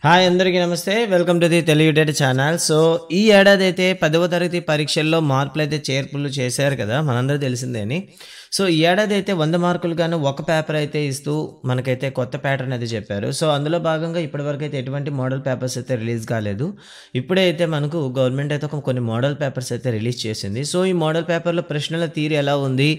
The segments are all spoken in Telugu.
హాయ్ అందరికీ నమస్తే. Welcome to the Telugu data channel. So ఈ ఏడాది అయితే 10వ తరగతి పరీక్షల్లో మార్పులైతే చేర్పులు చేశారు కదా, మనందరూ తెలిసిందే అని. సో ఈ ఏడాది అయితే 100 మార్కులు గాను ఒక పేపర్ అయితే ఇస్తూ మనకైతే కొత్త ప్యాటర్న్ అయితే చెప్పారు. సో అందులో భాగంగా ఇప్పటివరకు అయితే ఎటువంటి మోడల్ పేపర్స్ అయితే రిలీజ్ కాలేదు. ఇప్పుడే అయితే మనకు గవర్నమెంట్ అయితే కొన్ని మోడల్ పేపర్స్ అయితే రిలీజ్ చేసింది. సో ఈ మోడల్ పేపర్లో ప్రశ్నల తీరు ఎలా ఉంది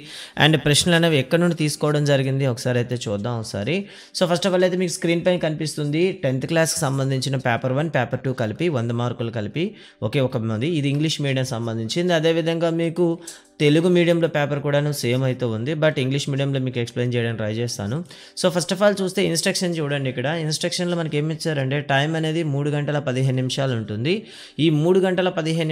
అండ్ ప్రశ్నలు అనేవి ఎక్కడి నుండి తీసుకోవడం జరిగింది ఒకసారి అయితే చూద్దాం ఒకసారి. సో ఫస్ట్ ఆఫ్ ఆల్ అయితే మీకు స్క్రీన్ పైన కనిపిస్తుంది 10th క్లాస్కి సంబంధించిన పేపర్ 1 పేపర్ 2 కలిపి 100 మార్కులు కలిపి ఒకే ఒక మంది. ఇది ఇంగ్లీష్ మీడియం సంబంధించింది. అదేవిధంగా మీకు తెలుగు మీడియంలో పేపర్ కూడాను సేమ్ అయితే ఉంది, బట్ ఇంగ్లీష్ మీడియంలో మీకు ఎక్స్ప్లెయిన్ చేయడానికి ట్రై చేస్తాను. సో ఫస్ట్ ఆఫ్ ఆల్ చూస్తే ఇన్స్ట్రక్షన్ చూడండి. ఇక్కడ ఇన్స్ట్రక్షన్లో మనకి ఏమి ఇచ్చారంటే టైం అనేది 3 గంటల 15 నిమిషాలు ఉంటుంది. ఈ 3 గంటల 15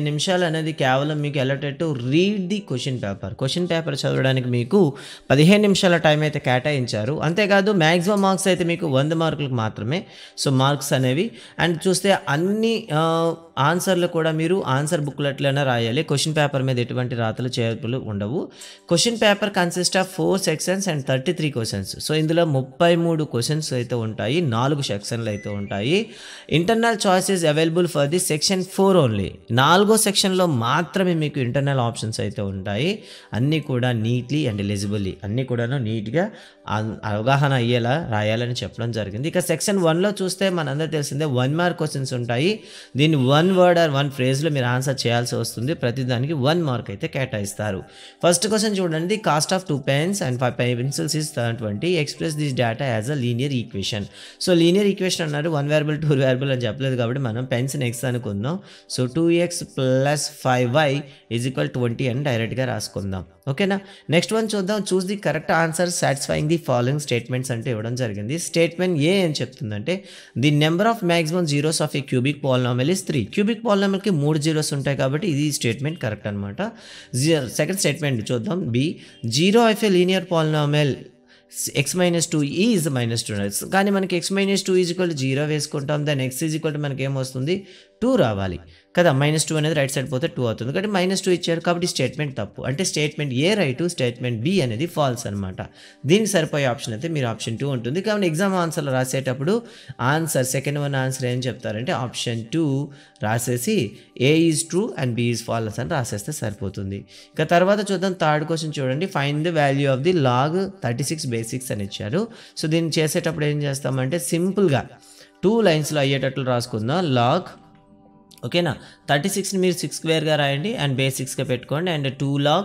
నిమిషాలు అనేది కేవలం మీకు alerted to read the question paper చదవడానికి మీకు 15 నిమిషాల టైం అయితే కేటాయించారు. అంతేకాదు మ్యాక్సిమం మార్క్స్ అయితే మీకు 100 మార్కులకు మాత్రమే. సో మార్క్స్ అనేవి అండ్ చూస్తే అన్ని ఆన్సర్లు కూడా మీరు ఆన్సర్ బుక్లెట్లోనే రాయాలి. క్వశ్చన్ పేపర్ మీద ఎటువంటి రాతలు చేర్పులు ఉండవు. Question paper consist of 4 sections and 33 questions. So ఇందులో 33 క్వశ్చన్స్ అయితే ఉంటాయి, 4 సెక్షన్లు అయితే ఉంటాయి. Internal choices available for the section 4 only. 4వ సెక్షన్లో మాత్రమే మీకు ఇంటర్నల్ ఆప్షన్స్ అయితే ఉంటాయి. అన్నీ కూడా నీట్లీ అండ్ ఎలిజిబుల్లీ అన్నీ కూడాను నీట్గా అవగాహన అయ్యేలా రాయాలని చెప్పడం జరిగింది. ఇక సెక్షన్ 1లో చూస్తే మనందరూ తెలిసిందే 1 మార్క్ క్వశ్చన్స్ ఉంటాయి. దీన్ని 1 వర్డ్ ఆర్ 1 ఫ్రేజ్లో మీరు ఆన్సర్ చేయాల్సి వస్తుంది. ప్రతి దానికి 1 మార్క్ అయితే కేటాయిస్తారు. ఫస్ట్ క్వశ్చన్ చూడండి. Cost of 2 pens and 5 pencils is 20. Express this data as a linear equation. So linear equation అన్నారు, 1 వేరియబుల్ 2 వేరియబుల్ అని చెప్పలేదు కాబట్టి మనం పెన్స్ని ఎక్స్ అనుకుందాం. సో 2x + 5y = 20 అని డైరెక్ట్గా రాసుకుందాం. ఓకేనా. నెక్స్ట్ వన్ చూద్దాం. Choose the correct answer satisfying the following statements అంటే ఇవ్వడం జరిగింది. స్టేట్మెంట్ ఏ అని చెప్తుందంటే the number of maximum zeros of a cubic polynomial is 3. Cubic పాలినామిల్కి 3 జీరోస్ ఉంటాయి కాబట్టి ఇది స్టేట్మెంట్ కరెక్ట్ అనమాట. సెకండ్ స్టేట్మెంట్ చూద్దాం. B zero of a linear polynomial x - 2 is -2. కానీ మనకి x - 2 = 0 వేసుకుంటాం. దాని x మనకి ఏమొస్తుంది 2 రావాలి కదా. -2 అనేది రైట్ సైడ్ పోతే 2 అవుతుంది కాబట్టి -2 ఇచ్చారు కాబట్టి స్టేట్మెంట్ తప్పు. అంటే స్టేట్మెంట్ ఏ రైట్, స్టేట్మెంట్ బి అనేది ఫాల్స్ అనమాట. దీనికి సరిపోయే ఆప్షన్ అయితే మీరు ఆప్షన్ 2 ఉంటుంది. కాబట్టి ఎగ్జామ్ ఆన్సర్లు రాసేటప్పుడు ఆన్సర్ సెకండ్ వన్ ఆన్సర్ ఏం చెప్తారంటే ఆప్షన్ 2 రాసేసి A is true and B is false అని రాసేస్తే సరిపోతుంది. ఇక తర్వాత చూద్దాం. థర్డ్ క్వశ్చన్ చూడండి. Find the value of the log 36 basics అని ఇచ్చారు. సో దీన్ని చేసేటప్పుడు ఏం చేస్తామంటే సింపుల్గా 2 లైన్స్లో అయ్యేటట్లు రాసుకుందాం. లాగ్ ఓకేనా. 36ని మీరు 6 స్క్వేర్గా రాయండి అండ్ బేసిక్స్గా పెట్టుకోండి అండ్ 2 log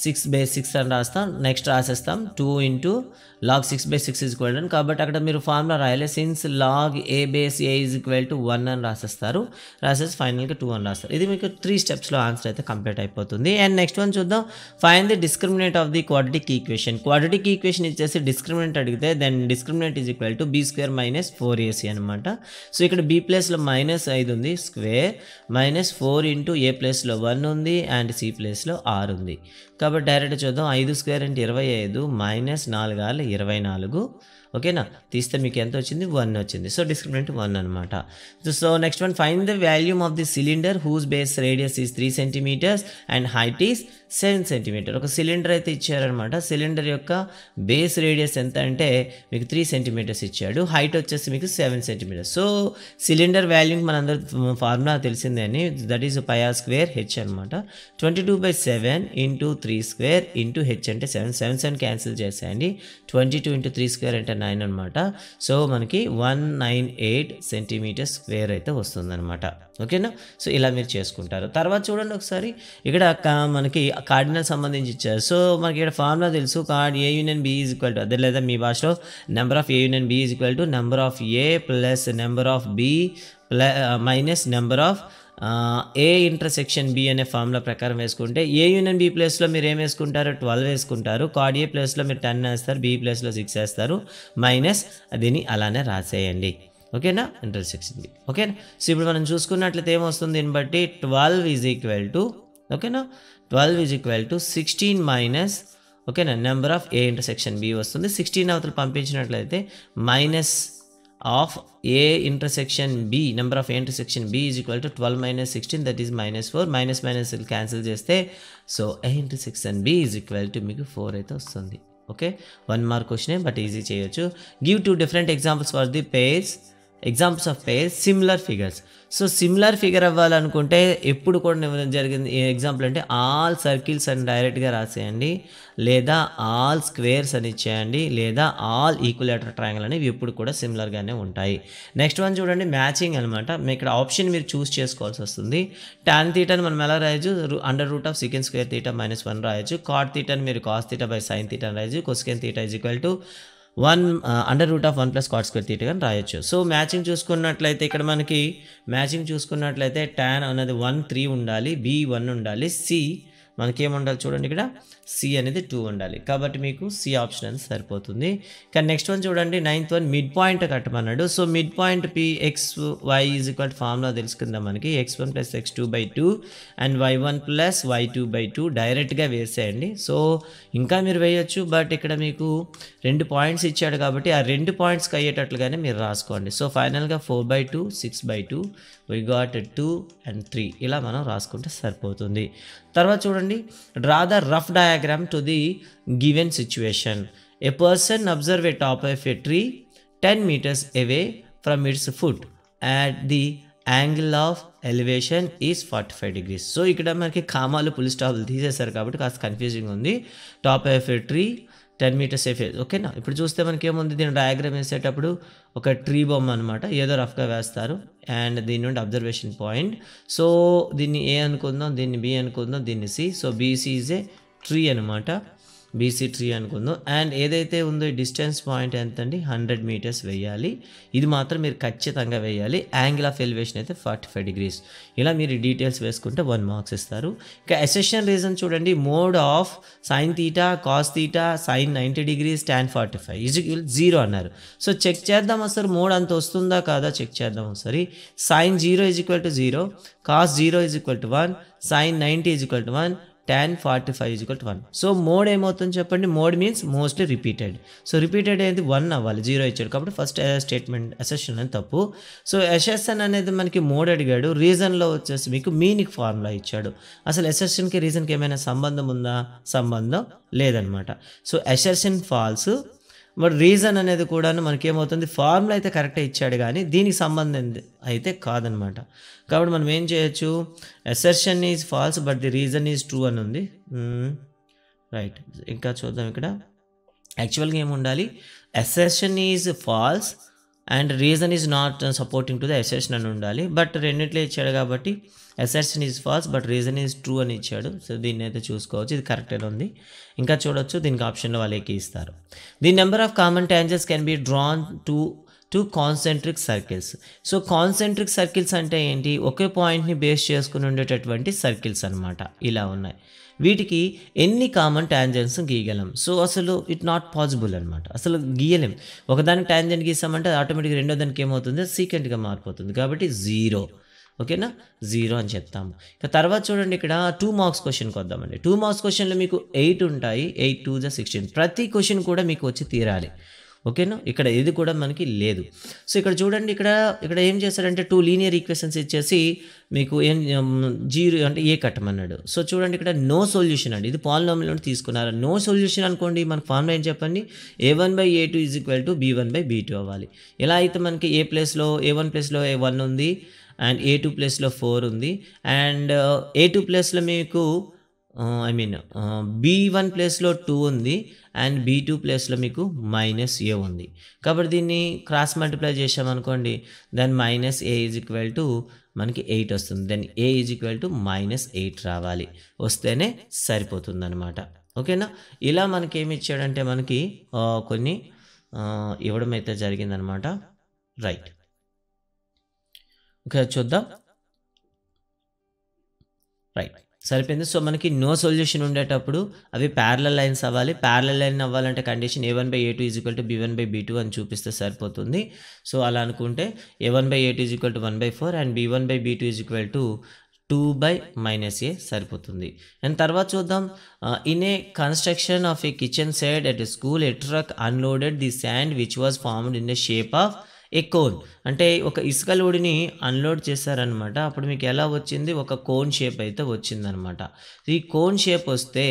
6/6 అని రాస్తాం. నెక్స్ట్ రాసేస్తాం 2 × log 6/6 = కాబట్టి అక్కడ మీరు ఫార్ములా రాయాలి. Since log a base a = 1 అని రాసేస్తారు. రాసేసి ఫైనల్గా 2 అని రాస్తారు. ఇది మీకు 3 స్టెప్స్లో ఆన్సర్ అయితే కంప్లీట్ అయిపోతుంది. అండ్ నెక్స్ట్ వన్ చూద్దాం. Find the discriminant of the quadratic equation. Quadratic equation ఇచ్చేసి డిస్క్రిమినెంట్ అడిగితే then discriminant is equal to b² - 4ac అనమాట. సో ఇక్కడ b ప్లేస్లో -5 ఉంది, స్క్వేర్ -4 × a ప్లేస్లో 1 ఉంది అండ్ c ప్లేస్లో 6 ఉంది. కాబట్టి డైరెక్ట్ చూద్దాం. 5² × 25 -4 × 24. ఓకేనా. తీస్తే మీకు ఎంత వచ్చింది 1 వచ్చింది. సో డిస్క్రిమినెంట్ 1 అనమాట. So next one find the volume of the cylinder whose base radius is 3 cm and height is 7 cm. ఒక సిలిండర్ అయితే ఇచ్చారనమాట. సిలిండర్ యొక్క బేస్ రేడియస్ ఎంత అంటే మీకు 3 cm ఇచ్చాడు, హైట్ వచ్చేసి మీకు 7 cm. సో సిలిండర్ వాల్యూమ్ మనందరూ ఫార్ములా తెలిసిందే అని, దట్ ఈస్ πr² అనమాట. 22/7 × 3² × h అంటే 7 క్యాన్సిల్ చేసేయండి. 22 × 3² అంటే 9 అనమాట. సో మనకి 198 cm² అయితే వస్తుందన్నమాట. ఓకేనా. సో ఇలా మీరు చేసుకుంటారు. తర్వాత చూడండి ఒకసారి. ఇక్కడ మనకి కార్డినల్ సంబంధించి ఇచ్చారు. సో మనకి ఇక్కడ ఫార్ములా తెలుసు. కార్డ్ a యూనియన్ b = అదే లేదా మీ భాషలో number of a union b = number of a plus number of b minus number of A intersection B అనే ఫార్ములా ప్రకారం వేసుకుంటే ఏ యూనియన్ బి ప్లేస్లో మీరు ఏం వేసుకుంటారు 12 వేసుకుంటారు. కార్డ్ ఏ ప్లేస్లో మీరు 10 వేస్తారు, బి ప్లేస్లో 6 వేస్తారు, మైనస్ దీన్ని అలానే రాసేయండి. ఓకేనా. Intersection B. ఓకేనా. సో ఇప్పుడు మనం చూసుకున్నట్లయితే ఏమొస్తుంది దీన్ని బట్టి 12 ఓకేనా 12 16 మైనస్ ఓకేనా number of A intersection B వస్తుంది. 16 అవతల పంపించినట్లయితే minus of a intersection b, number of a intersection b is equal to 12 - 16, that is -4. Minus cancel చేస్తే so a intersection b is equal to మీకు 4 అయితే వస్తుంది. ఓకే. 1 మార్క్ క్వశ్చనే బట్ ఈజీ చేయొచ్చు. Give 2 different examples for the pairs examples of pairs similar figures. So similar figure అవ్వాలనుకుంటే ఎప్పుడు కూడా జరిగింది ఎగ్జాంపుల్ అంటే ఆల్ సర్కిల్స్ అని డైరెక్ట్గా రాసేయండి, లేదా ఆల్ స్క్వేర్స్ అని ఇచ్చేయండి, లేదా ఆల్ ఈక్వలేటర్ ట్రయాంగిల్ అనేవి ఎప్పుడు కూడా సిమిలర్గానే ఉంటాయి. నెక్స్ట్ వన్ చూడండి, మ్యాచింగ్ అనమాట. ఇక్కడ ఆప్షన్ మీరు చూస్ చేసుకోవాల్సి వస్తుంది. tan θని మనం ఎలా రాయొచ్చు, √σec² θ -1 రాయొచ్చు. cot θని మీరు cos θ sin θ అని రాయొచ్చు. cosecant θ = 1 √1 + cot² θ అని రాయొచ్చు. సో మ్యాచింగ్ చూసుకున్నట్లయితే ఇక్కడ మనకి మ్యాచింగ్ చూసుకున్నట్లయితే tan అనేది 1 3 ఉండాలి, b 1 ఉండాలి, c మనకేముండాలి చూడండి, ఇక్కడ సి అనేది 2 ఉండాలి. కాబట్టి మీకు సి ఆప్షన్ అనేది సరిపోతుంది. కానీ నెక్స్ట్ వన్ చూడండి, 9th వన్ మిడ్ పాయింట్ కట్టమన్నాడు. So mid point pxy = formula తెలుసుకుందాం. మనకి x1 + x2/2 and y1 + y2/2 డైరెక్ట్గా వేసేయండి. సో ఇంకా మీరు వేయొచ్చు, బట్ ఇక్కడ మీకు 2 పాయింట్స్ ఇచ్చాడు కాబట్టి ఆ 2 పాయింట్స్కి అయ్యేటట్లుగానే మీరు రాసుకోండి. సో ఫైనల్గా 4/2 6/2 we got 2 and 3 ఇలా మనం రాసుకుంటే సరిపోతుంది. తర్వాత చూడండి, draw the rough diagram to the given situation. A person observe A top of A tree 10 meters away from its foot at the angle of elevation is 45 degrees. So ఇక్కడ మనకి కామాలు పులి స్టాప్లు తీసేశారు కాబట్టి కాస్త కన్ఫ్యూజింగ్ ఉంది. Top of A tree 10 meters away, ఓకేనా. ఇప్పుడు చూస్తే మనకి ఏముంది, దీని డయాగ్రామ్ వేసేటప్పుడు ఒక ట్రీ బొమ్మ అనమాట, ఏదో రఫ్గా వేస్తారు అండ్ దీని నుండి అబ్జర్వేషన్ పాయింట్. సో దీన్ని ఏ అనుకుందాం, దీన్ని బి అనుకుందాం, దీన్ని C. So BC is a tree అనమాట, బీసీ ట్రీ అనుకుందాం. అండ్ ఏదైతే ఉందో డిస్టెన్స్ పాయింట్ ఎంత అండి, 100 meters వేయాలి. ఇది మాత్రం మీరు ఖచ్చితంగా వేయాలి. యాంగిల్ ఆఫ్ ఎలివేషన్ అయితే 45 degrees. ఇలా మీరు డీటెయిల్స్ వేసుకుంటే 1 marks ఇస్తారు. ఇక అసెషన్ రీజన్ చూడండి, mode of sin θ cos θ sin 90 degrees tan 45 = 0 అన్నారు. సో చెక్ చేద్దాం అసలు మోడ్ అంత వస్తుందా కాదా చెక్ చేద్దాం ఒకసారి. sin 0 = 0, cos 0 = 1, sin 90 = 1, tan 45 = 1. So mode ఏమవుతుంది చెప్పండి, mode means mostly repeated. So repeated అనేది 1 అవ్వాలి, 0 ఇచ్చాడు కాబట్టి ఫస్ట్ స్టేట్మెంట్ అసెషన్ అని తప్పు. సో అసెషన్ అనేది మనకి మోడ్ అడిగాడు, రీజన్లో వచ్చేసి మీకు మీనింగ్ ఫార్ములా ఇచ్చాడు. అసలు అసెషన్కి రీజన్కి ఏమైనా సంబంధం ఉందా, సంబంధం లేదనమాట. So assertion false, but reason అనేది కూడా మనకేమవుతుంది, ఫార్ములా అయితే కరెక్టే ఇచ్చాడు కానీ దీనికి సంబంధం అయితే కాదనమాట. కాబట్టి మనం ఏం చేయొచ్చు, assertion is false but the reason is true అని ఉంది, రైట్. ఇంకా చూద్దాం, ఇక్కడ యాక్చువల్గా ఏముండాలి, assertion is false and reason is not supporting to the assertion అని ఉండాలి. బట్ రెండిట్లో ఇచ్చాడు కాబట్టి assertion is false but reason is true అని ఇచ్చాడు. సో దీన్ని అయితే చూసుకోవచ్చు, ఇది కరెక్ట్గా ఉంది. ఇంకా చూడొచ్చు, దీనికి ఆప్షన్లో వాళ్ళు ఎక్కి ఇస్తారు. The number of common tangents can be drawn to concentric circles. So concentric circles అంటే ఏంటి, ఒకే పాయింట్ని బేస్ చేసుకుని ఉండేటటువంటి సర్కిల్స్ అనమాట. ఇలా ఉన్నాయి. వీటికి ఎన్ని కామన్ టాంజెంట్స్ గీయగలం. సో అసలు ఇట్ నాట్ పాసిబుల్ అనమాట, అసలు గీయలేం. ఒకదానికి టాంజెంట్ గీసామంటే ఆటోమేటిక్గా రెండో దానికి ఏమవుతుంది, సీకెంట్గా మారిపోతుంది. కాబట్టి 0, ఓకేనా, 0 అని చెప్తాము. ఇక తర్వాత చూడండి, ఇక్కడ 2 marks క్వశ్చన్కి వద్దామండి. 2 marks క్వశ్చన్లో మీకు 8 ఉంటాయి, 8 2 = 16. ప్రతి క్వశ్చన్ కూడా మీకు వచ్చి తీరాలి, ఓకేనా. ఇక్కడ ఇది కూడా మనకి లేదు. సో ఇక్కడ చూడండి, ఇక్కడ ఏం చేశారంటే 2 లీనియర్ ఈక్వేషన్స్ ఇచ్చేసి మీకు ఏం 0 అంటే ఏ కట్టమన్నాడు. సో చూడండి, ఇక్కడ నో సొల్యూషన్ అండి, ఇది పాలినామియల్ తీసుకున్నారు. నో సొల్యూషన్ అనుకోండి, మనకు ఫార్ములా ఏం చెప్పండి, a1/a2 = b1/b2 అవ్వాలి. ఎలా అయితే మనకి a1 ప్లేస్లో a1 ఉంది అండ్ a2 ప్లేస్లో 4 ఉంది అండ్ a2 ప్లేస్లో మీకు b1 ప్లేస్లో 2 ఉంది అండ్ b2 ప్లేస్లో మీకు -a ఉంది. కాబట్టి దీన్ని క్రాస్ మల్టిప్లై చేసామనుకోండి, దాని -a = మనకి 8 వస్తుంది. దాన్ని a = -8 రావాలి, వస్తేనే సరిపోతుంది అనమాట, ఓకేనా. ఇలా మనకి ఏమి ఇచ్చాడంటే మనకి కొన్ని ఇవ్వడం అయితే జరిగిందనమాట, రైట్. ఓకే చూద్దాం, రైట్ సరిపోయింది. సో మనకి నో సొల్యూషన్ ఉండేటప్పుడు అవి ప్యారలల్ లైన్స్ అవ్వాలి. ప్యారలల్ లైన్ అవ్వాలంటే కండిషన్ a1/a2 = b1/b2 అని చూపిస్తే సరిపోతుంది. సో అలా అనుకుంటే a1/a2 = 1/4 అండ్ b1/b2 = 2/-a సరిపోతుంది. అండ్ తర్వాత చూద్దాం, in a construction of A kitchen side at a school A truck అన్లోడెడ్ the sand which was formed in the shape of A cone. అంటే ఒక ఇసుక లోడిని అన్లోడ్ చేశారనమాట. అప్పుడు మీకు ఎలా వచ్చింది, ఒక కోన్ షేప్ అయితే వచ్చిందనమాట. ఈ కోన్ షేప్ వస్తే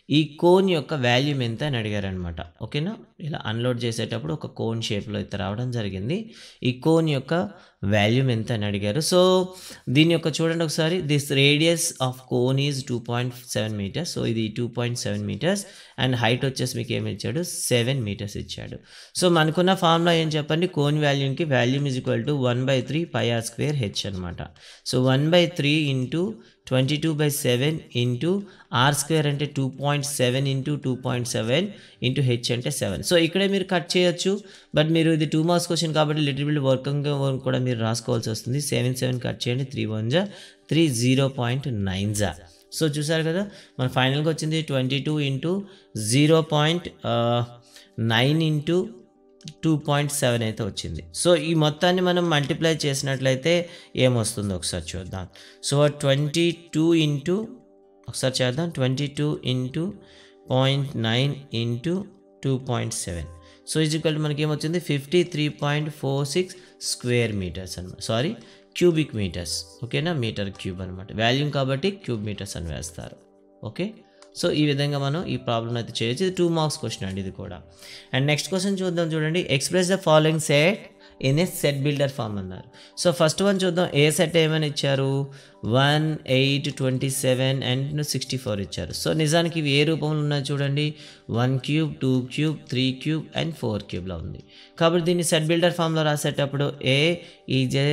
ఈ కోన్ యొక్క వాల్యూమ్ ఎంత అని అడిగారనమాట. ఓకేనా, ఇలా అన్లోడ్ చేసేటప్పుడు ఒక కోన్ షేప్లో అయితే రావడం జరిగింది. ఈ కోన్ యొక్క వాల్యూమ్ ఎంత అని అడిగారు. సో దీని యొక్క చూడండి ఒకసారి, this radius of cone is 2.7 metres. So ఇది 2.7 మీటర్స్ అండ్ హైట్ వచ్చేసి మీకు ఏమి ఇచ్చాడు, 7 మీటర్స్ ఇచ్చాడు. సో మనకున్న ఫార్ములా ఏం చెప్పండి, కోన్ వాల్యూమ్కి volume is equal to 1/3 πr²h అనమాట. సో 1/3 ఇంటూ 22/7 ఇంటూ r² అంటే 2.7 ఇంటూ 2.7 ఇంటూ h అంటే 7. సో ఇక్కడే మీరు కట్ చేయొచ్చు, బట్ మీరు ఇది 2 మార్క్స్ క్వశ్చన్ కాబట్టి లిటిల్ బిట్ వర్కింగ్ కూడా మీరు రాసుకోవాల్సి వస్తుంది. 7 కట్ చేయండి, 3 1 జా 3 0.9 జా. సో చూసారు కదా, మన ఫైనల్గా వచ్చింది 22 ఇంటూ 0.9 ఇంటూ 2.7 అయితే వచ్చింది. సో ఈ మొత్తాన్ని మనం మల్టిప్లై చేసినట్లయితే ఏమొస్తుందో ఒకసారి చూద్దాం. సో 22 ఇంటూ ఒకసారి చేద్దాం, 22 into 0.9 into 2.7. So is equal to మనకి ఏమొచ్చింది, 53.46 స్క్వేర్ మీటర్స్ అనమాట. Sorry, cubic metres. ఓకేనా, మీటర్ క్యూబ్ అనమాట. వాల్యూమ్ కాబట్టి క్యూబ్ మీటర్స్ అని వేస్తారు. ఓకే, సో ఈ విధంగా మనం ఈ ప్రాబ్లం అయితే చేయొచ్చు. ఇది 2 మార్క్స్ క్వశ్చన్ అండి ఇది కూడా. అండ్ నెక్స్ట్ క్వశ్చన్ చూద్దాం. చూడండి, express the following set in a set builder form అన్నారు. సో ఫస్ట్ వన్ చూద్దాం. ఏ సెట్ ఏమని ఇచ్చారు, 1 8 27 అండ్ 64 ఇచ్చారు. సో నిజానికి ఇవి ఏ రూపంలో ఉన్నాయి చూడండి, 1 క్యూబ్ 2 క్యూబ్ 3 క్యూబ్ అండ్ 4 క్యూబ్లో ఉంది. కాబట్టి దీన్ని సెట్ బిల్డర్ ఫామ్లో రాసేటప్పుడు A is a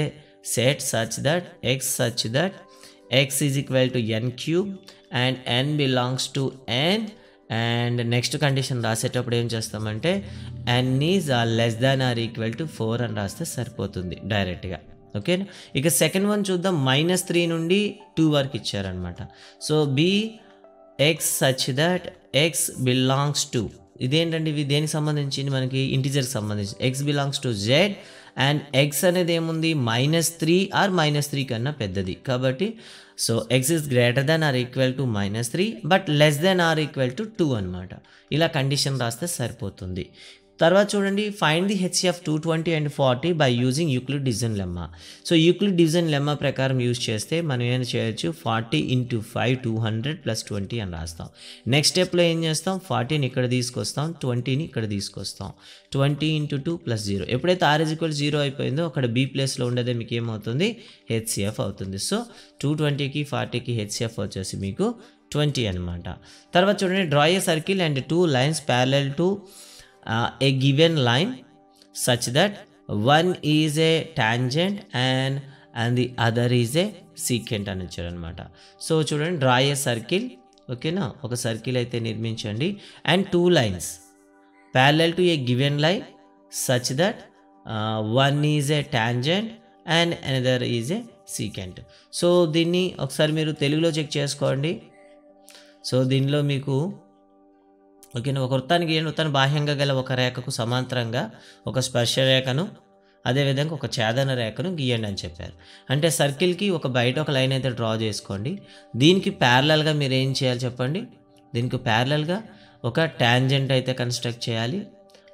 set such that x is equal to n cube and n belongs to n, and next condition రాసేటప్పుడు ఏం చేస్తామంటే n is less than or equal to 4 అని రాస్తే సరిపోతుంది డైరెక్ట్గా. ఓకేనా, ఇక సెకండ్ వన్ చూద్దాం. -3 నుండి 2 వరకు ఇచ్చారనమాట. So B X such that X belongs to, ఇదేంటండి, ఇవి దేనికి సంబంధించింది, మనకి ఇంటిజర్కి సంబంధించి. X belongs to Z and X అనేది ఏముంది, -3 ఆర్ -3 కన్నా పెద్దది కాబట్టి so X is greater than or equal to -3 but less than or equal to 2 అనమాట. ఇలా కండిషన్ రాస్తే సరిపోతుంది. తర్వాత చూడండి, find the HCF 220 and 40 by using Euclid division lemma. So Euclid division lemma ప్రకారం యూజ్ చేస్తే మనం ఏం చేయొచ్చు, 40 × 5 200 + 20 అని రాస్తాం. నెక్స్ట్ స్టెప్లో ఏం చేస్తాం, 40ని ఇక్కడ తీసుకొస్తాం, 20ని ఇక్కడ తీసుకొస్తాం. 20 × 2 + 0. ఎప్పుడైతే r = 0 అయిపోయిందో అక్కడ బి ప్లేస్లో ఉండేదే మీకు ఏమవుతుంది, హెచ్సిఎఫ్ అవుతుంది. సో 220కి 40కి హెచ్సిఎఫ్ వచ్చేసి మీకు 20 అనమాట. తర్వాత చూడండి, draw a circle and 2 lines parallel to a given line such that one is a tangent and the other is a secant అని ఇచ్చారనమాట. సో చూడండి, డ్రా ఏ సర్కిల్. ఓకేనా, ఒక సర్కిల్ అయితే నిర్మించండి and 2 lines parallel to a given line such that one is a tangent and another is a secant. సో దీన్ని ఒకసారి మీరు తెలుగులో చెక్ చేసుకోండి. సో దీనిలో మీకు ఓకేనా, ఒక వృత్తానికి గీయండి. వృత్తాన్ని బాహ్యంగా గల ఒక రేఖకు సమాంతరంగా ఒక స్పర్శ రేఖను, అదేవిధంగా ఒక ఛేదన రేఖను గీయండి అని చెప్పారు. అంటే సర్కిల్కి ఒక బయట ఒక లైన్ అయితే డ్రా చేసుకోండి. దీనికి ప్యారలల్గా మీరు ఏం చేయాలి చెప్పండి, దీనికి ప్యారలల్గా ఒక ట్యాంజెంట్ అయితే కన్స్ట్రక్ట్ చేయాలి.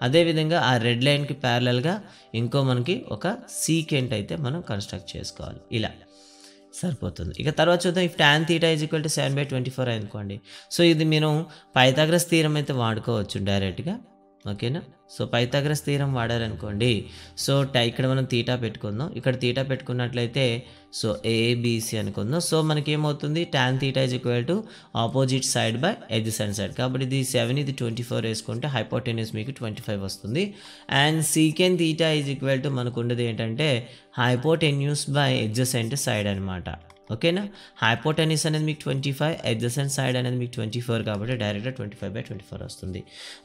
అదేవిధంగా ఆ రెడ్ లైన్కి ప్యారలల్గా ఇంకో మనకి ఒక సీకెంట్ అయితే మనం కన్స్ట్రక్ట్ చేసుకోవాలి. ఇలా సరిపోతుంది. ఇక తర్వాత చూద్దాం, ఇఫ్ tan θ = 7/24 అనుకోండి. సో ఇది మీరు పైథాగరస్ థీరం అయితే వాడుకోవచ్చు డైరెక్ట్గా. ఓకేనా, సో పైథాగరస్ థీరం వాడారనుకోండి. సో ఇక్కడ మనం తీటా పెట్టుకుందాం. ఇక్కడ తీటా పెట్టుకున్నట్లయితే సో ఏబిసి అనుకుందాం. సో మనకి ఏమవుతుంది, tan θ = opposite side by adjacent side. కాబట్టి ఇది 7 ఇది 24 వేసుకుంటే హైపోటెన్యూస్ మీకు 25 వస్తుంది. అండ్ సీకెంట్ θ = మనకు ఉండేది ఏంటంటే హైపోటెన్యూస్ బై ఎడ్జసెంట్ సైడ్ అనమాట. ఓకేనా, హైపోటెన్యూస్ అనేది మీకు 25, ఎడ్జసెంట్ సైడ్ అనేది మీకు 24 కాబట్టి డైరెక్ట్గా 25/24 వస్తుంది.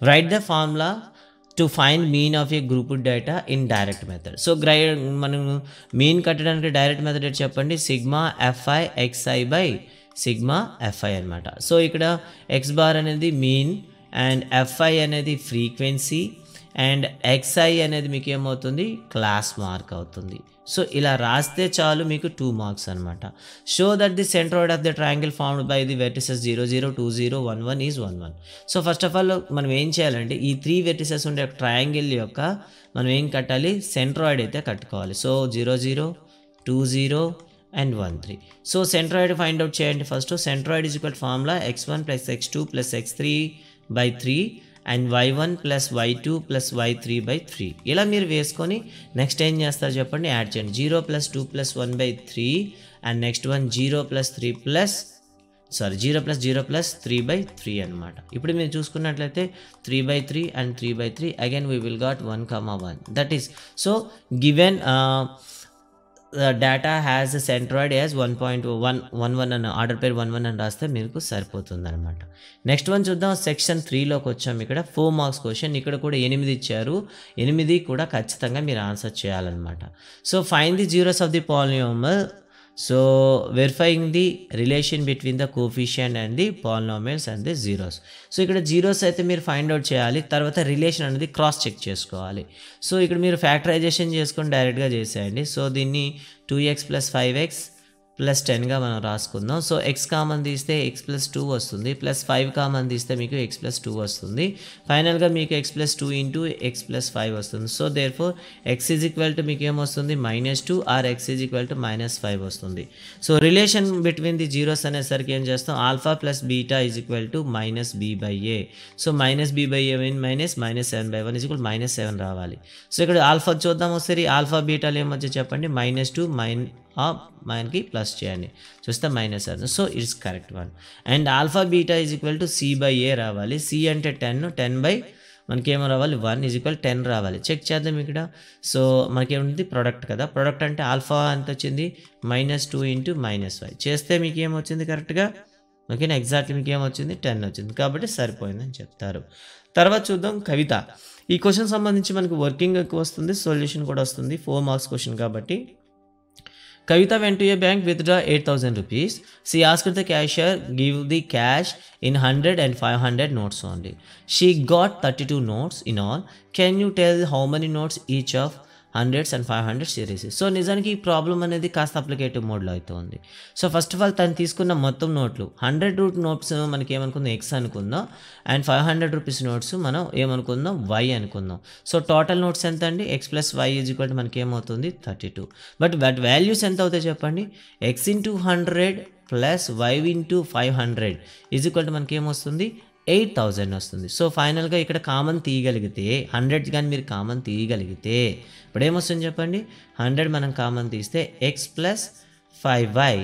Write the formula to find mean of a grouped data in direct method. So మనం మీన్ కట్టడానికి డైరెక్ట్ మెథడ్ చెప్పండి, sigma F I X I by sigma F I అనమాట. సో ఇక్కడ ఎక్స్ బార్ అనేది మీన్ అండ్ ఎఫ్ఐ అనేది ఫ్రీక్వెన్సీ అండ్ ఎక్స్ఐ అనేది మీకు ఏమవుతుంది, క్లాస్ మార్క్ అవుతుంది. సో ఇలా రాస్తే చాలు మీకు 2 మార్క్స్ అనమాట. Show that the centroid of the triangle formed by the vertices 0 0 2 0 1 1 is 1 1. So first of all మనం ఏం చేయాలంటే ఈ 3 వెర్టిసెస్ ఉండే ట్రయాంగిల్ యొక్క మనం ఏం కట్టాలి, సెంట్రాయిడ్ అయితే కట్టుకోవాలి. So 0 0 2 0 and 1 3. So centroid find out చేయండి. First centroid is equal formula x1 plus x2 plus x3 by 3 and y1 plus y2 plus y3 by 3. ఇలా మీరు వేసుకొని నెక్స్ట్ ఏం చేస్తారు చెప్పండి, యాడ్ చేయండి. 0 plus 2 plus 1 by 3 and next one 0 plus 3 plus 0 plus 3 by 3 అనమాట. ఇప్పుడు మీరు చూసుకున్నట్లయితే 3 by 3 and 3 by 3 again we will got 1, 1. That is so given the data has a centroid as 1.111 అని ఆర్డర్ పేరు 11 అని రాస్తే మీకు సరిపోతుంది అనమాట. నెక్స్ట్ వన్ చూద్దాం. సెక్షన్ 3లోకి వచ్చాం. ఇక్కడ 4 మార్క్స్ క్వశ్చన్. ఇక్కడ కూడా 8 ఇచ్చారు. 8 కూడా ఖచ్చితంగా మీరు ఆన్సర్ చేయాలన్నమాట. So find the zeros of the polynomial. So verifying the relation between the coefficient and the polynomials and the zeros. So ఇక్కడ జీరోస్ అయితే మీరు ఫైండ్ అవుట్ చేయాలి. తర్వాత రిలేషన్ అనేది క్రాస్ చెక్ చేసుకోవాలి. సో ఇక్కడ మీరు ఫ్యాక్టరైజేషన్ చేసుకొని డైరెక్ట్గా చేసేయండి. సో దీన్ని 2x ప్లస్ 5x ప్లస్ 10గా మనం రాసుకుందాం. సో x కామన్ తీస్తే x ప్లస్ 2 వస్తుంది, ప్లస్ 5 కామన్ తీస్తే మీకు x ప్లస్ 2 వస్తుంది. ఫైనల్గా మీకు x plus 2 into x plus 5 వస్తుంది. So therefore x is equal to మీకు ఏమొస్తుంది, -2 or x is equal to -5 వస్తుంది. So relation between the zeros అనేసరికి ఏం చేస్తాం, alpha plus beta is equal to -b/a. So -b/a mean -7/1 is equal -7 రావాలి. సో ఇక్కడ ఆల్ఫా చూద్దాం ఒకసారి. ఆల్ఫా బీటాలు ఏమొచ్చో చెప్పండి, -2 మనకి ప్లస్ చేయండి, చూస్తే -7. So it's correct one. And alpha beta is equal to c/a రావాలి. c అంటే 10 బై మనకి ఏమో రావాలి 1 ఈజ్ ఈక్వల్ 10 రావాలి. చెక్ చేద్దాం ఇక్కడ. సో మనకేముంది, ప్రొడక్ట్ కదా. ప్రొడక్ట్ అంటే ఆల్ఫా ఎంత వచ్చింది, -2 ఇంటూ -5 చేస్తే మీకు ఏమొచ్చింది కరెక్ట్గా, ఓకేనా, ఎగ్జాక్ట్లీ మీకు ఏమొచ్చింది 10 వచ్చింది. కాబట్టి సరిపోయిందని చెప్తారు. తర్వాత చూద్దాం కవిత. ఈ క్వశ్చన్ సంబంధించి మనకు వర్కింగ్ ఎక్కువ వస్తుంది, సొల్యూషన్ కూడా వస్తుంది. 4 మార్క్స్ క్వశ్చన్ కాబట్టి. Kavita went to a bank, withdraw 8,000 rupees. She asked the cashier give the cash in 100 and 500 notes only. She got 32 notes in all. Can you tell how many notes each of 100s and 500 series? So నిజానికి ఈ ప్రాబ్లం అనేది కాస్త అప్లికేటివ్ మోడ్లో అయితే ఉంది. సో ఫస్ట్ ఆఫ్ ఆల్ తను తీసుకున్న మొత్తం నోట్లు 100 రూట్ నోట్స్ మనకి ఏమనుకుందాం, ఎక్స్ అనుకుందాం. అండ్ 500 రూపీస్ నోట్స్ మనం ఏమనుకుందాం, వై అనుకుందాం. సో టోటల్ నోట్స్ ఎంత అండి, X plus why is equal to మనకి ఏమవుతుంది 32. బట్ వాల్యూస్ ఎంత అవుతాయి చెప్పండి, X into 100 plus Y into 500 is equal to మనకి ఏమొస్తుంది 8,000 వస్తుంది. సో ఫైనల్గా ఇక్కడ కామన్ తీయగలిగితే 100 కానీ మీరు కామన్ తీయగలిగితే ఇప్పుడు ఏమొస్తుంది చెప్పండి, 100 మనం కామన్ తీస్తే X plus 5y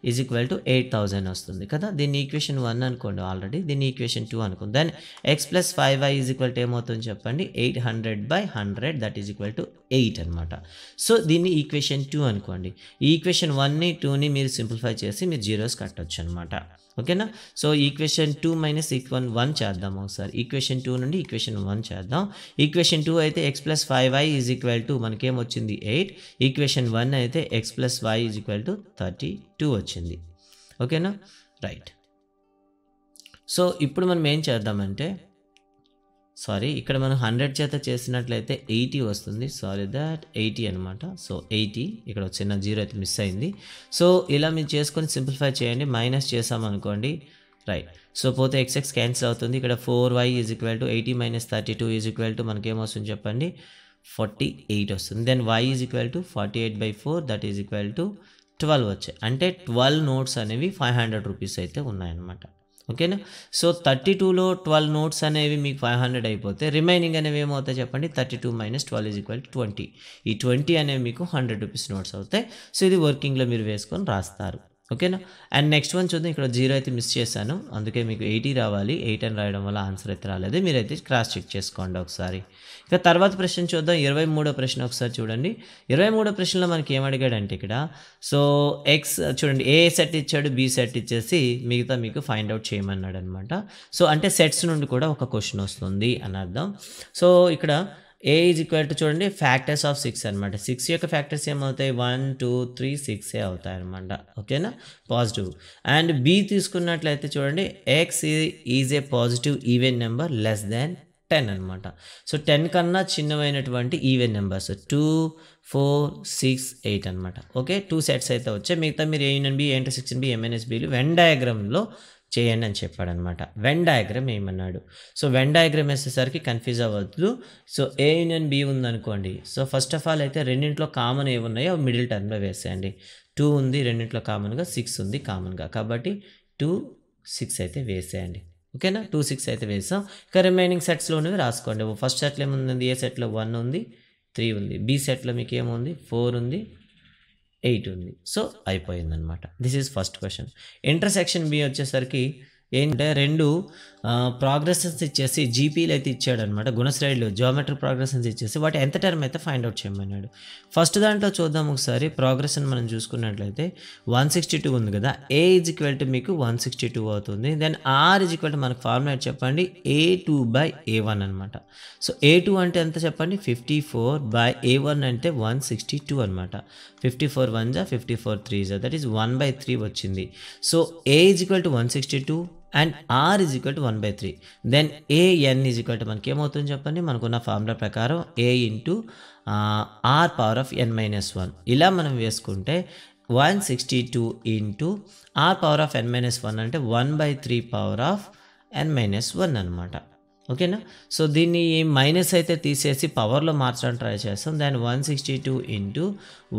is equal to 8,000 వస్తుంది కదా. దీన్ని ఈక్వేషన్ 1 అనుకోండి, ఆల్రెడీ దీన్ని ఈక్వేషన్ 2 అనుకోండి. Then X plus 5y is equal to ఏమవుతుంది చెప్పండి, 800/100 దట్ ఈజ్ ఈక్వల్ టు 8 అనమాట. సో దీన్ని ఈక్వేషన్ 2 అనుకోండి. ఈ ఈక్వేషన్ 1ని 2ని మీరు సింప్లిఫై చేసి మీరు జీరోస్ కట్టొచ్చు అనమాట. ఓకేనా. సో ఈక్వేషన్ 2 మైనస్ ఈక్వల్ 1 చేద్దాం ఒకసారి. ఈక్వేషన్ 2 నుండి ఈక్వేషన్ 1 చేద్దాం. ఈక్వేషన్ 2 అయితే x plus 5y is equal to మనకేమొచ్చింది 8. ఈక్వేషన్ 1 అయితే x plus why is equal to 32 వచ్చింది. ఓకేనా, రైట్. సో ఇప్పుడు మనం ఏం చేద్దామంటే, ఇక్కడ మనం 100 చేత చేసినట్లయితే 80 వస్తుంది. దట్ 80 అనమాట. సో 80 ఇక్కడ చిన్న జీరో అయితే మిస్ అయింది. సో ఇలా మీరు చేసుకొని సింప్లిఫై చేయండి. మైనస్ చేసామనుకోండి, రైట్. సో పోతే ఎక్స్ క్యాన్సిల్ అవుతుంది. ఇక్కడ 4y ఈజ్ ఈక్వల్ టు 80 మైనస్ 32 ఈజ్ ఈక్వల్ టు మనకేమొస్తుంది చెప్పండి, 48 వస్తుంది. Then y is equal to 48/4 that is equal to 12 వచ్చాయి. అంటే 12 నోట్స్ అనేవి 500 రూపీస్ అయితే ఉన్నాయన్నమాట. ఓకేనా. సో 32లో 12 నోట్స్ అనేవి మీకు 500 అయిపోతే రిమైనింగ్ అనేవి ఏమవుతాయి చెప్పండి, 32 మైనస్ 12 ఈజ్ ఈక్వల్ టు 20. ఈ 20 అనేవి మీకు 100 రూపీస్ నోట్స్ అవుతాయి. సో ఇది వర్కింగ్లో మీరు వేసుకొని రాస్తారు. ఓకేనా. అండ్ నెక్స్ట్ వన్ చూద్దాం. ఇక్కడ 0 అయితే మిస్ చేశాను, అందుకే మీకు 80 రావాలి. 8 అని రాయడం వల్ల ఆన్సర్ అయితే రాలేదు. మీరైతే క్రాస్ చెక్ చేసుకోండి ఒకసారి. ఇక తర్వాత ప్రశ్న చూద్దాం. 23వ ప్రశ్న ఒకసారి చూడండి. 23వ ప్రశ్నలో మనకి ఏమడిగాడంటే ఇక్కడ, సో ఎక్స్ చూడండి, ఏ సెట్ ఇచ్చాడు, బి సెట్ ఇచ్చేసి మిగతా మీకు ఫైండ్ అవుట్ చేయమన్నాడు అనమాట. సో అంటే సెట్స్ నుండి కూడా ఒక క్వశ్చన్ వస్తుంది అని అర్థం. సో ఇక్కడ ఏ ఈజ్ ఈక్వల్ టు చూడండి ఫ్యాక్టర్స్ ఆఫ్ 6 అనమాట. 6 యొక్క ఫ్యాక్టర్స్ ఏమవుతాయి, 1 2 3 6 అవుతాయి అనమాట. ఓకేనా, పాజిటివ్. అండ్ బి తీసుకున్నట్లయితే చూడండి, X is a positive even number less than 10 అనమాట. సో 10 కన్నా చిన్నమైనటువంటి ఈవెన్ నెంబర్స్ 2 4 6 8 అనమాట. ఓకే, 2 సెట్స్ అయితే వచ్చాయి. మిగతా మీరు A union B, A intersection B, MNSBలు వెన్ డయాగ్రామ్లో చేయండి అని చెప్పాడనమాట. వెన్ డయాగ్రామ్ ఏమన్నాడు. సో వెన్ డయాగ్రామ్ వేసేసరికి కన్ఫ్యూజ్ అవ్వద్దు. సో ఏ యూనియన్ బి ఉందనుకోండి. సో ఫస్ట్ ఆఫ్ ఆల్ అయితే రెండింటిలో కామన్ ఏమున్నాయో మిడిల్ టర్మ్లో వేసేయండి. 2 ఉంది రెండిట్లో కామన్గా, 6 ఉంది కామన్గా, కాబట్టి 2 6 అయితే వేసేయండి. ఓకేనా, 2 6 అయితే వేసాం. ఇక రిమైనింగ్ సెట్స్లో ఉన్నవి రాసుకోండి. ఫస్ట్ సెట్లో ఏముంది, ఏ సెట్లో 1 ఉంది, 3 ఉంది, బి సెట్లో మీకు ఏముంది 4 ఉంది, 8 ఉంది. సో అయిపోయిందనమాట. This is first question. Intersection B వచ్చేసరికి ఏంటంటే రెండు ప్రోగ్రెషన్స్ ఇచ్చేసి జీపీలు అయితే ఇచ్చాడనమాట, గుణశ్రేణులు జియోమెట్రిక్ ప్రోగ్రెషన్స్ ఇచ్చేసి వాటి ఎంత టర్మ్ అయితే ఫైండ్ అవుట్ చేయమన్నాడు. ఫస్ట్ దాంట్లో చూద్దాం ఒకసారి. ప్రోగ్రెషన్ మనం చూసుకున్నట్లయితే 162 ఉంది కదా, ఏ ఈజ్ ఈక్వల్ టు మీకు 162 అవుతుంది. Then are is equal to మనకు ఫార్ములా చెప్పండి, A2/A1 అనమాట. సో A2 అంటే ఎంత చెప్పండి, 54/A1 అంటే 162 అనమాట. 54 1 54 3 దట్ ఈస్ 1/3 వచ్చింది. So A is equal to 162 and r is equal to 1/3. Then AN is equal to మనకి ఏమవుతుంది చెప్పండి, మనకున్న ఫార్ములా ప్రకారం A into r power of n-1. ఇలా మనం వేసుకుంటే 162 into r power of n-1 అంటే 1/3 పవర్ ఆఫ్ n-1 అనమాట. ఓకేనా, సో దీన్ని మైనస్ అయితే తీసేసి పవర్లో మార్చడానికి ట్రై చేస్తాం. దాన్ని 162 ఇంటూ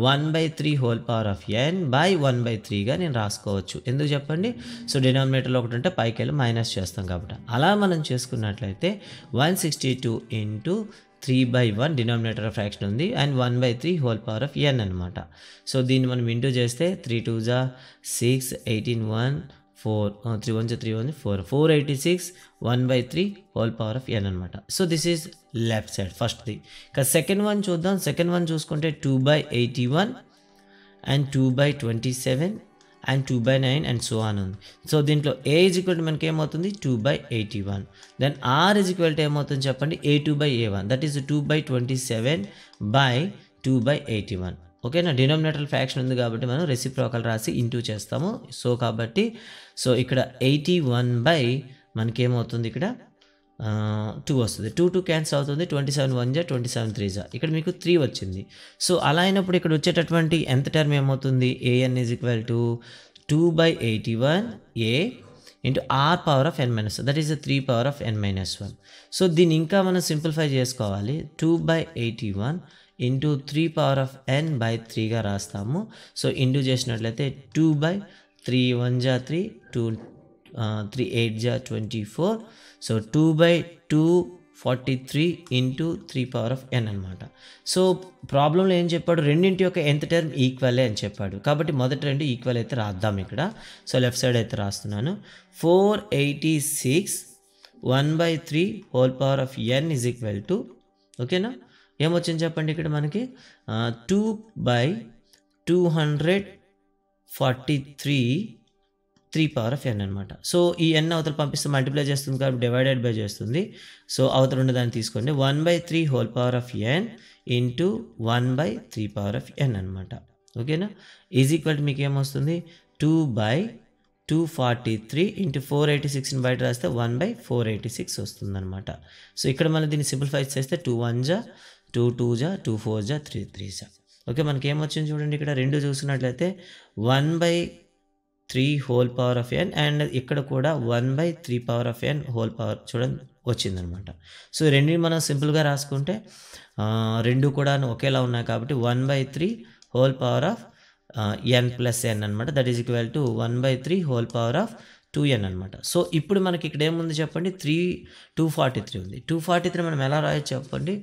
1/3 హోల్ పవర్ ఆఫ్ n/1/3గా నేను రాసుకోవచ్చు. ఎందుకు చెప్పండి, సో డినామినేటర్లో ఒకటి ఉంటే పైకి వెళ్ళి మైనస్ చేస్తాం కాబట్టి. అలా మనం చేసుకున్నట్లయితే 162 ఇంటూ 3/1 డినామినేటర్ ఫ్రాక్షన్ ఉంది and 1/3 whole power of n అనమాట. సో దీన్ని మనం ఇంటూ చేస్తే 3 2 6 18 1 4 3 1 3 1 4 486 1/3 హోల్ పవర్ ఆఫ్ n అనమాట. So this is left side ఫస్ట్ది. ఇక సెకండ్ వన్ చూద్దాం. సెకండ్ వన్ చూసుకుంటే 2/81 and 2/27 and 2/9 and so on ఉంది. సో దీంట్లో ఏ ఈజ్ ఈక్వల్ టు మనకి ఏమవుతుంది 2/81. Then are is equal to ఏమవుతుంది చెప్పండి, A2/A1 దట్ ఈస్ 2/27/2/81. ఓకేనా, డినామినేటర్ ఫ్రాక్షన్ ఉంది కాబట్టి మనం రెసిప్రోకల్ రాసి ఇంటూ చేస్తాము. సో కాబట్టి సో ఇక్కడ 81 మనకి ఏమవుతుంది, ఇక్కడ 2 వస్తుంది. 2 2 క్యాన్సిల్ అవుతుంది. 27 1 27 3 ఇక్కడ మీకు 3 వచ్చింది. సో అలా అయినప్పుడు ఇక్కడ వచ్చేటటువంటి ఎంత టర్మ్ ఏమవుతుంది, a n is equal to 2/81 a into r power of n-1 that is 3 power of n-1. So దీన్ని ఇంకా మనం సింప్లిఫై చేసుకోవాలి. 2/81 ఇంటూ 3 పవర్ ఆఫ్ n/3గా రాస్తాము. సో ఇంటూ చేసినట్లయితే 2/3 1 3 2 3 8 24. So 2/243 into 3 power of n అనమాట. సో ప్రాబ్లంలో ఏం చెప్పాడు, రెండింటి యొక్క ఎంత టర్మ్ ఈక్వలే అని చెప్పాడు. కాబట్టి మొదటి రెండు ఈక్వల్ అయితే రాద్దాం ఇక్కడ. సో లెఫ్ట్ సైడ్ అయితే రాస్తున్నాను. 486 1/3 whole power of n is equal to, ఓకేనా, ఏమొచ్చింది చెప్పండి ఇక్కడ మనకి 2/243 3 పవర్ ఆఫ్ n అనమాట. సో ఈ n అవతల పంపిస్తే మల్టిప్లై చేస్తుంది కాబట్టి డివైడెడ్ బై చేస్తుంది. సో అవతల ఉండదాన్ని తీసుకోండి, 1/3 whole power of n into 1/3 power of n అనమాట. ఓకేనా, ఈజ్ ఈక్వల్ టు మీకు ఏమొస్తుంది 2/243 ఇంటూ 486ని బయట రాస్తే 1/486 వస్తుంది అనమాట. సో ఇక్కడ మనం దీన్ని సింప్లిఫై చేస్తే 2 1 2 2 2 4 3 3. ఓకే, మనకి ఏమొచ్చింది చూడండి, ఇక్కడ రెండు చూసినట్లయితే 1/3 whole power of n and ఇక్కడ కూడా 1/3 power of n whole power చూడండి వచ్చిందనమాట. సో రెండింటిని మనం సింపుల్గా రాసుకుంటే రెండు కూడా ఒకేలా ఉన్నాయి కాబట్టి 1/3 హోల్ పవర్ ఆఫ్ n+n అనమాట. That is equal to 1/3 whole power of 2n అనమాట. సో ఇప్పుడు మనకి ఇక్కడ ఏముంది చెప్పండి, 243 ఉంది. 243 మనం ఎలా రాయొచ్చు చెప్పండి,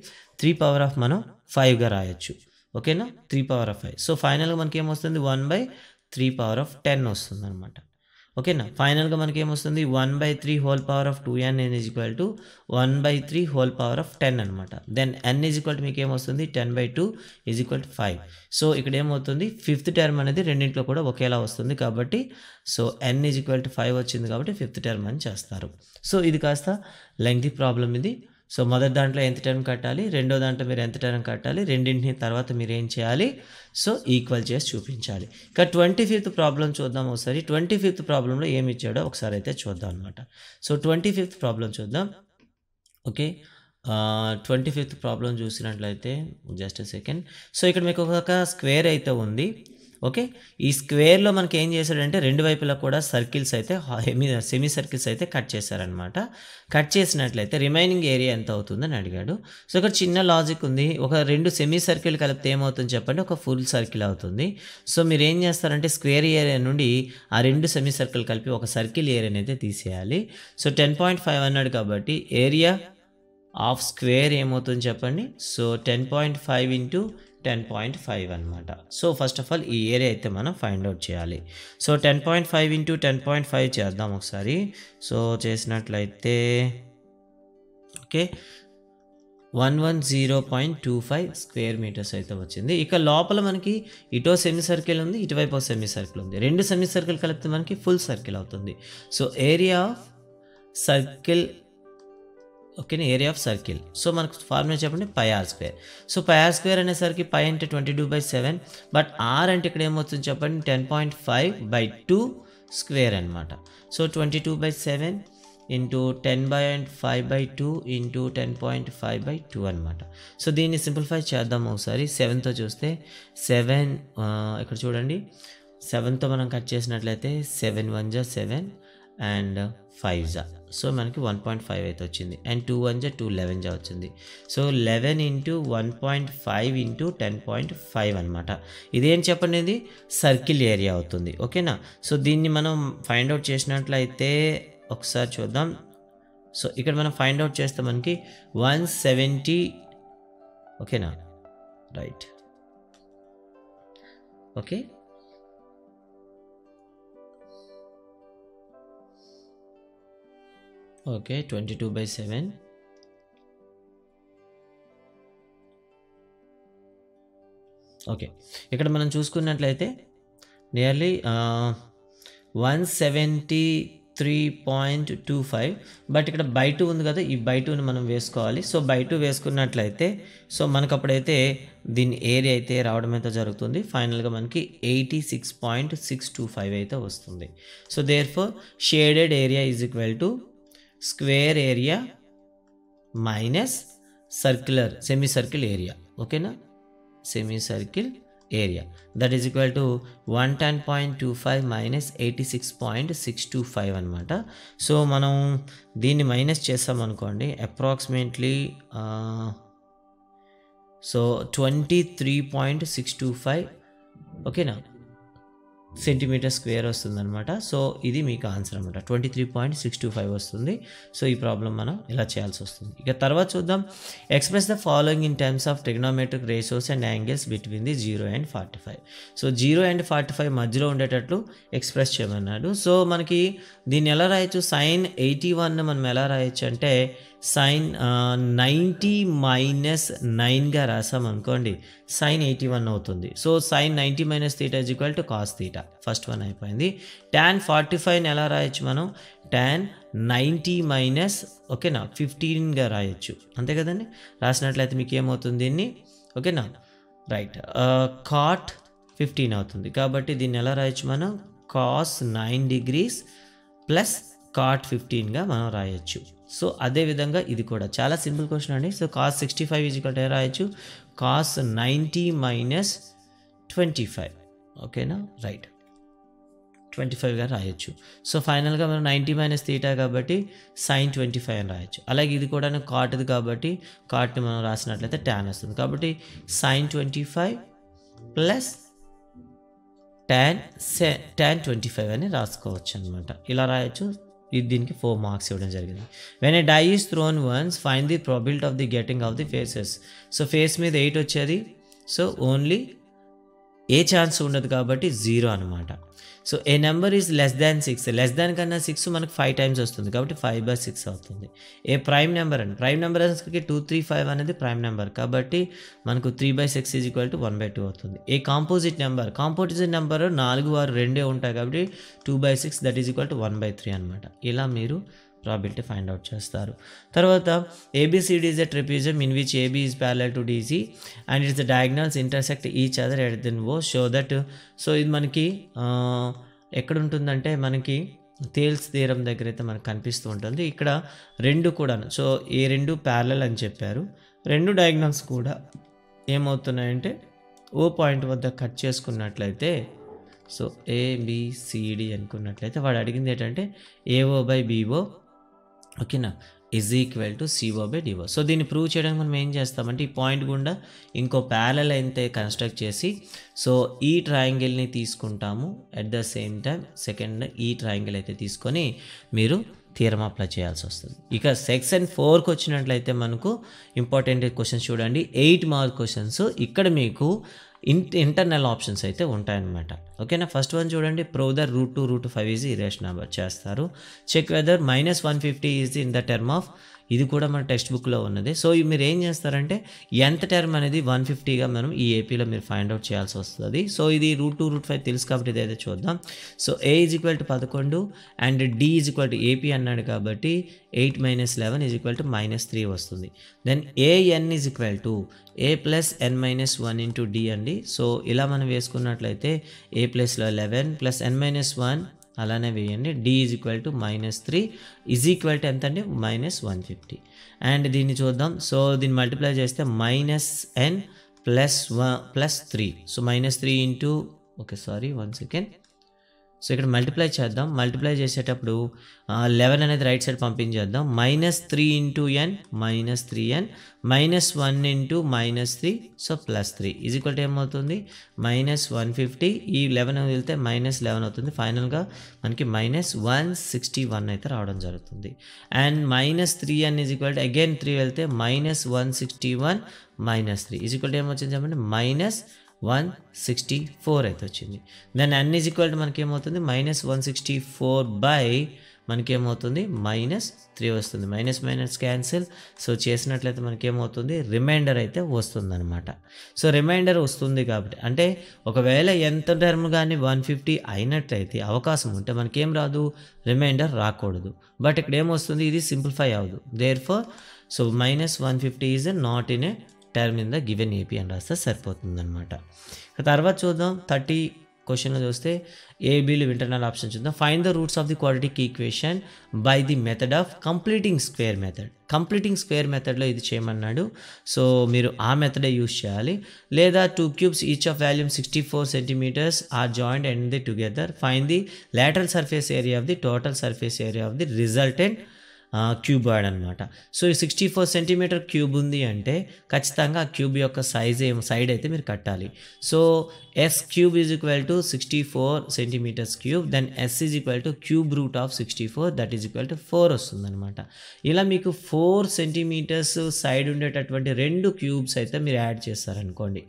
3 పవర్ ఆఫ్ మనం 5గా రాయొచ్చు. ఓకేనా, 3 పవర్ ఆఫ్ 5. సో ఫైనల్గా మనకి ఏమొస్తుంది 1/3 పవర్ ఆఫ్ 10 వస్తుంది అనమాట. ఓకేనా, ఫైనల్గా మనకి ఏమొస్తుంది 1/3 whole power of 2n is equal to 1/3 whole power of 10 అనమాట. Then n is equal to మీకు ఏమొస్తుంది 10/2 ఈజ్ ఈక్వల్ టు 5. సో ఇక్కడ ఏమవుతుంది, ఫిఫ్త్ టర్మ్ అనేది రెండింటిలో కూడా ఒకేలా వస్తుంది కాబట్టి so n is equal to 5 వచ్చింది కాబట్టి ఫిఫ్త్ టర్మ్ అని చేస్తారు. సో ఇది కాస్త లెంగ్తీ ప్రాబ్లం ఇది. సో మొదటి దాంట్లో ఎంత టర్మ్ కట్టాలి, రెండో దాంట్లో మీరు ఎంత టర్మ్ కట్టాలి, రెండింటిని తర్వాత మీరు ఏం చేయాలి, సో ఈక్వల్ చేసి చూపించాలి. ఇక 25th ప్రాబ్లం చూద్దాం ఒకసారి. 25th ప్రాబ్లంలో ఏమి ఇచ్చాడో ఒకసారి అయితే చూద్దాం అనమాట. సో 25th ప్రాబ్లం చూద్దాం. ఓకే, 25th ప్రాబ్లం చూసినట్లయితే జస్ట్ సెకండ్. సో ఇక్కడ మీకు ఒక స్క్వేర్ అయితే ఉంది. ఓకే. ఈ స్క్వేర్‌లో మనకేం చేశాడంటే 2 వైపులా కూడా సర్కిల్స్ అయితే సెమీ సర్కిల్స్ అయితే కట్ చేశారనమాట. కట్ చేసినట్లయితే రిమైనింగ్ ఏరియా ఎంత అవుతుందని అడిగాడు. సో, ఇక్కడ చిన్న లాజిక్ ఉంది. ఒక 2 సెమీ సర్కిల్ కలిపితే ఏమవుతుంది చెప్పండి? ఒక ఫుల్ సర్కిల్ అవుతుంది. సో, మీరేం చేస్తారంటే స్క్వేర్ ఏరియా నుండి ఆ 2 సెమీ సర్కిల్ కలిపి ఒక సర్కిల్ ఏరియానైతే తీసేయాలి. సో, 10.5 అన్నాడు కాబట్టి ఏరియా ఆఫ్ స్క్వేర్ ఏమవుతుంది చెప్పండి? సో, 10.5 ఇంటూ 10.5 అనమాట. సో, ఫస్ట్ ఆఫ్ ఆల్ ఈ ఏరియా అయితే మనం ఫైండ్ అవుట్ చేయాలి. సో, 10.5 ఇంటూ 10.5 చేద్దాం ఒకసారి. సో, చేసినట్లయితే ఓకే 110.25 స్క్వేర్ మీటర్స్ అయితే వచ్చింది. ఇక లోపల మనకి ఇటో సెమీ సర్కిల్ ఉంది, ఇటువైపు సెమీ సర్కిల్ ఉంది. 2 సెమీ సర్కిల్ కలిపితే మనకి ఫుల్ సర్కిల్ అవుతుంది. సో, ఏరియా ఆఫ్ సర్కిల్ ఓకేనా, ఏరియా ఆఫ్ సర్కిల్. సో, మనకు ఫార్ములా చెప్పండి pi r square. So, pi r square అనేసరికి పై అంటే 22/7, బట్ ఆర్ అంటే ఇక్కడ ఏమవుతుంది చెప్పండి 10.5/2 స్క్వేర్ అనమాట. సో, 22/7 ఇంటూ 10/5/2 ఇంటూ 10.5/2 అనమాట. సో, దీన్ని సింప్లిఫై చేద్దాం ఒకసారి. 7తో చూస్తే 7 ఇక్కడ చూడండి 7తో మనం కట్ చేసినట్లయితే 7 1 జా 7 అండ్ 5 జా. సో, మనకి 1.5 అయితే వచ్చింది. అండ్ 2 1 జా 2 11 జా వచ్చింది. సో, 11 ఇంటూ 1.5 ఇంటూ 10.5 అనమాట. ఇదేం చెప్పండి, ఇది సర్కిల్ ఏరియా అవుతుంది. ఓకేనా. సో, దీన్ని మనం ఫైండ్ అవుట్ చేసినట్లయితే ఒకసారి చూద్దాం. సో, ఇక్కడ మనం ఫైండ్ అవుట్ చేస్తే మనకి 170 ఓకేనా, రైట్. Okay, okay 22/7 okay. ఇక్కడ మనం చూసుకున్నట్లయితే నియర్లీ 173.25, బట్ ఇక్కడ బై 2 ఉంది కదా, ఈ బై 2ని మనం వేసుకోవాలి. సో, బై 2 వేసుకున్నట్లయితే సో, మనకు అప్పుడైతే దీని ఏరియా అయితే రావడం అయితే జరుగుతుంది. ఫైనల్గా మనకి 86.625 అయితే వస్తుంది. So, therefore shaded area is equal to square area minus circular semi circle area. ఓకేనా, semi circle area that is equal to 110.25 minus 86.625 అనమాట. సో, మనం దీన్ని మైనస్ చేస్తామనుకోండి అప్రాక్సిమేట్లీ సో 23.625 ఓకేనా సెంటీమీటర్ స్క్వేర్ వస్తుందన్నమాట. సో, ఇది మీకు ఆన్సర్ అనమాట. 23.625 వస్తుంది. సో, ఈ ప్రాబ్లం మనం ఇలా చేయాల్సి వస్తుంది. ఇక తర్వాత చూద్దాం. Express the following in terms of trigonometric ratios and angles between the 0 and 45. So, 0 and 45 మధ్యలో ఉండేటట్లు ఎక్స్ప్రెస్ చేయమన్నాడు. సో, మనకి దీన్ని ఎలా రాయొచ్చు? sin 81 మనం ఎలా రాయొచ్చు అంటే sin 90 మైనస్ 9గా రాసామనుకోండి sin 81 అవుతుంది. So, sin 90 minus θ is equal to cos θ. First one అయిపోయింది. tan 45ని ఎలా రాయొచ్చు మనం? tan 90 మైనస్ ఓకేనా 15గా రాయొచ్చు, అంతే కదండి. రాసినట్లయితే మీకు ఏమవుతుంది దీన్ని? ఓకేనా, రైట్. cot 15 అవుతుంది. కాబట్టి దీన్ని ఎలా రాయొచ్చు మనం? cos 9 degrees ప్లస్ cot 15గా మనం రాయొచ్చు. సో, అదేవిధంగా ఇది కూడా చాలా సింపుల్ క్వశ్చన్ అండి. So, cos 65 is equal to రాయొచ్చు cos 90 మైనస్ 25 ఓకేనా, రైట్ 25గా రాయొచ్చు. సో, ఫైనల్గా మనం 90 మైనస్ θ కాబట్టి sin 25 అని రాయొచ్చు. అలాగే ఇది కూడా కాట్ది కాబట్టి కాట్ని మనం రాసినట్లయితే tan వస్తుంది. కాబట్టి sin 25 ప్లస్ tan 25 అని రాసుకోవచ్చు అనమాట. ఇలా రాయొచ్చు. ఇది దీనికి 4 మార్క్స్ ఇవ్వడం జరిగింది. When a die is thrown once find the probability of the getting of the faces. So, face మీద 8 వచ్చేది. సో, ఓన్లీ ఏ ఛాన్స్ ఉండదు కాబట్టి 0 అనమాట. So, A number is less than 6, less than కన్నా 6 మనకు 5 టైమ్స్ వస్తుంది కాబట్టి 5/6 అవుతుంది. ఏ ప్రైమ్ నెంబర్ అండి, ప్రైమ్ నెంబర్ అనేసరికి 2 3 5 అనేది ప్రైమ్ నెంబర్ కాబట్టి మనకు 3/6 ఈజ్ ఈక్వల్ టు 1/2 అవుతుంది. A composite number, composite number 4 6 2 ఉంటాయి కాబట్టి 2/6 దట్ ఈజ్ ఈక్వల్ టు 1/3 అనమాట. ఇలా మీరు ప్రాబిలిటీ ఫైండ్ అవుట్ చేస్తారు. తర్వాత ABCD is a trapezium in which AB is parallel to DC and its the diagonals intersect each other at then O show that. So, ఇది మనకి ఎక్కడ ఉంటుందంటే మనకి థేల్స్ థియరం దగ్గర అయితే మనకు కనిపిస్తూ ఉంటుంది. ఇక్కడ రెండు కూడా సో ఏ రెండు ప్యారలల్ అని చెప్పారు. రెండు డయాగ్నల్స్ కూడా ఏమవుతున్నాయంటే ఓ పాయింట్ వద్ద కట్ చేసుకున్నట్లయితే సో ఏబిసిడి అనుకున్నట్లయితే వాడు అడిగింది ఏంటంటే ఏఓ బై బీఓ ఓకేనా is equal to CO by DO. So దీన్ని ప్రూవ్ చేయడానికి మనం ఏం చేస్తామంటే ఈ పాయింట్ గుండా ఇంకో ప్యారల్ అయితే కన్స్ట్రక్ట్ చేసి సో ఈ ట్రయాంగిల్ని తీసుకుంటాము. At the same time second ఈ ట్రయాంగిల్ అయితే తీసుకొని మీరు థియరం అప్లై చేయాల్సి వస్తుంది. ఇక సెక్షన్ 4కి వచ్చినట్లయితే మనకు ఇంపార్టెంట్ క్వశ్చన్స్ చూడండి, 8 మార్క్ క్వశ్చన్స్. ఇక్కడ మీకు ఇంటర్నల్ ఆప్షన్స్ అయితే ఉంటాయన్నమాట. ఓకేనా, ఫస్ట్ వన్ చూడండి, prove the √2 √5 is irrational number చేస్తారు. Check whether -150 is in the term of, ఇది కూడా మన టెక్స్ట్ బుక్లో ఉన్నది. సో మీరు ఏం చేస్తారంటే ఎంత టర్మ్ అనేది 150గా మనం ఈ ఏపీలో మీరు ఫైండ్ అవుట్ చేయాల్సి వస్తుంది. సో ఇది √2 √5 తెలుసు కాబట్టి ఇదైతే చూద్దాం. So a is equal to 11 and d is equal to AP అన్నాడు కాబట్టి 8 - 11 ఈజ్ ఈక్వల్ టు -3 వస్తుంది. Then AN is equal to a plus n -1 into d అండి. సో ఇలా మనం వేసుకున్నట్లయితే ఏ ప్లస్లో 11 ప్లస్ ఎన్ -1 అలానే వేయండి. D is equal to -3 is equal to ఎంత అండి -150. అండ్ దీన్ని చూద్దాం. సో దీన్ని మల్టిప్లై చేస్తే -n + 3. So -3 into okay sorry 1 second. So ఇక్కడ మల్టిప్లై చేద్దాం. మల్టిప్లై చేసేటప్పుడు 11 అనేది రైట్ సైడ్ పంపించేద్దాం. -3 into n -3n -1 into -3 so +3 is equal to ఏమవుతుంది -150. ఈ 11 వెళ్తే -11 అవుతుంది. ఫైనల్గా మనకి -161 అయితే రావడం జరుగుతుంది. And -3n is equal to again 3 వెళ్తే -161 -3 ఈజ్ ఈక్వల్ టు ఏమొచ్చింది చెప్పండి -164 అయితే వచ్చింది. Then n is equal to మనకి ఏమవుతుంది -164 బై మనకేమవుతుంది -3 వస్తుంది. Minus cancel. సో చేసినట్లయితే మనకేమవుతుంది రిమైండర్ అయితే వస్తుందన్నమాట. సో రిమైండర్ వస్తుంది కాబట్టి అంటే ఒకవేళ ఎంత టర్మ్ కానీ 150 అయినట్లయితే అవకాశం ఉంటే మనకేం రాదు, రిమైండర్ రాకూడదు. బట్ ఇక్కడ ఏమొస్తుంది, ఇది సింప్లిఫై అవ్వదు. Therefore so -150 is not in a term in the given AP అని రాస్తే సరిపోతుంది అనమాట. తర్వాత చూద్దాం 30 క్వశ్చన్లో చూస్తే ఏబీలు ఇంటర్నల్ ఆప్షన్ చూద్దాం. Find the roots of the quadratic equation by the method of completing square method. Completing square మెథడ్లో ఇది చేయమన్నాడు. సో మీరు ఆ మెథడే యూజ్ చేయాలి. లేదా 2 cubes each of volume 64 centimeters are joint and the together. Find the lateral surface area of the total surface area of the resultant cuboid అనమాట. సో ఈ 64 centimeter క్యూబ్ ఉంది అంటే ఖచ్చితంగా ఆ క్యూబ్ యొక్క సైడ్ అయితే మీరు కట్టాలి. So s cube is equal to 64 centimeters cube. Then s is equal to cube root of 64 that is equal to 4 వస్తుంది అనమాట. ఇలా మీకు 4 centimeters సైడ్ ఉండేటటువంటి 2 క్యూబ్స్ అయితే మీరు యాడ్ చేస్తారనుకోండి.